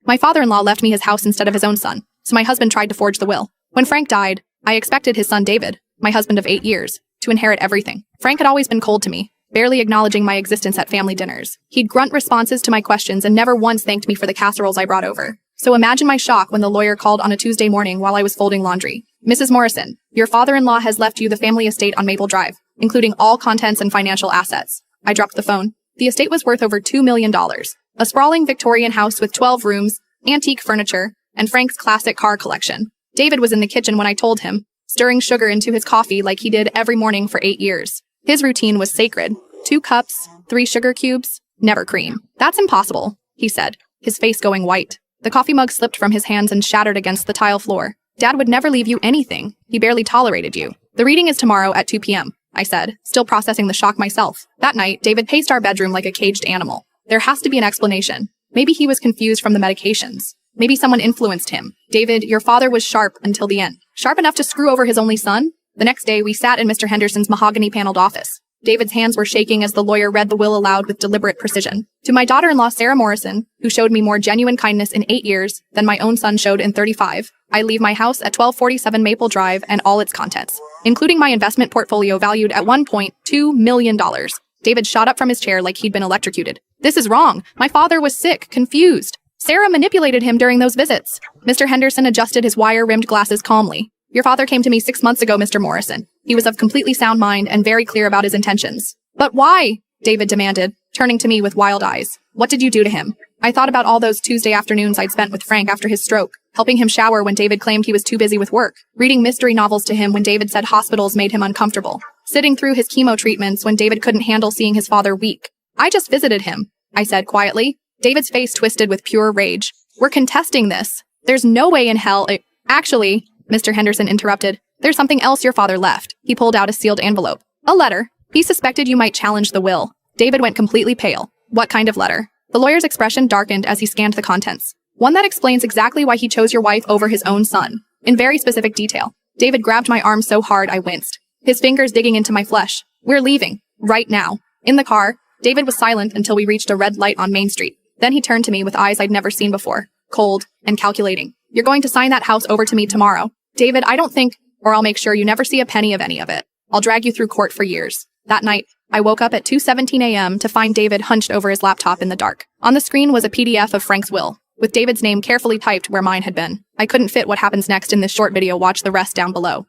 My father-in-law left me his house instead of his own son, so my husband tried to forge the will. When Frank died, I expected his son David, my husband of 8 years, to inherit everything. Frank had always been cold to me, barely acknowledging my existence at family dinners. He'd grunt responses to my questions and never once thanked me for the casseroles I brought over. So imagine my shock when the lawyer called on a Tuesday morning while I was folding laundry. Mrs. Morrison, your father-in-law has left you the family estate on Maple Drive, including all contents and financial assets. I dropped the phone. The estate was worth over $2 million. A sprawling Victorian house with 12 rooms, antique furniture, and Frank's classic car collection. David was in the kitchen when I told him, stirring sugar into his coffee like he did every morning for 8 years. His routine was sacred. 2 cups, 3 sugar cubes, never cream. That's impossible, he said, his face going white. The coffee mug slipped from his hands and shattered against the tile floor. Dad would never leave you anything. He barely tolerated you. The reading is tomorrow at 2 p.m., I said, still processing the shock myself. That night, David paced our bedroom like a caged animal. There has to be an explanation. Maybe he was confused from the medications. Maybe someone influenced him. David, your father was sharp until the end. Sharp enough to screw over his only son? The next day, we sat in Mr. Henderson's mahogany-paneled office. David's hands were shaking as the lawyer read the will aloud with deliberate precision. To my daughter-in-law, Sarah Morrison, who showed me more genuine kindness in 8 years than my own son showed in 35, I leave my house at 1247 Maple Drive and all its contents, including my investment portfolio valued at $1.2 million. David shot up from his chair like he'd been electrocuted. This is wrong. My father was sick, confused. Sarah manipulated him during those visits. Mr. Henderson adjusted his wire-rimmed glasses calmly. Your father came to me 6 months ago, Mr. Morrison. He was of completely sound mind and very clear about his intentions. But why? David demanded, turning to me with wild eyes. What did you do to him? I thought about all those Tuesday afternoons I'd spent with Frank after his stroke, helping him shower when David claimed he was too busy with work, reading mystery novels to him when David said hospitals made him uncomfortable, sitting through his chemo treatments when David couldn't handle seeing his father weak. I just visited him, I said quietly. David's face twisted with pure rage. We're contesting this. There's no way in hell Actually, Mr. Henderson interrupted. There's something else your father left. He pulled out a sealed envelope. A letter. He suspected you might challenge the will. David went completely pale. What kind of letter? The lawyer's expression darkened as he scanned the contents. One that explains exactly why he chose your wife over his own son, in very specific detail. David grabbed my arm so hard I winced, his fingers digging into my flesh. We're leaving. Right now. In the car, David was silent until we reached a red light on Main Street. Then he turned to me with eyes I'd never seen before, cold and calculating. You're going to sign that house over to me tomorrow. David, I don't think, or I'll make sure you never see a penny of any of it. I'll drag you through court for years. That night, I woke up at 2:17 a.m. to find David hunched over his laptop in the dark. On the screen was a PDF of Frank's will, with David's name carefully typed where mine had been. I couldn't fit what happens next in this short video. Watch the rest down below.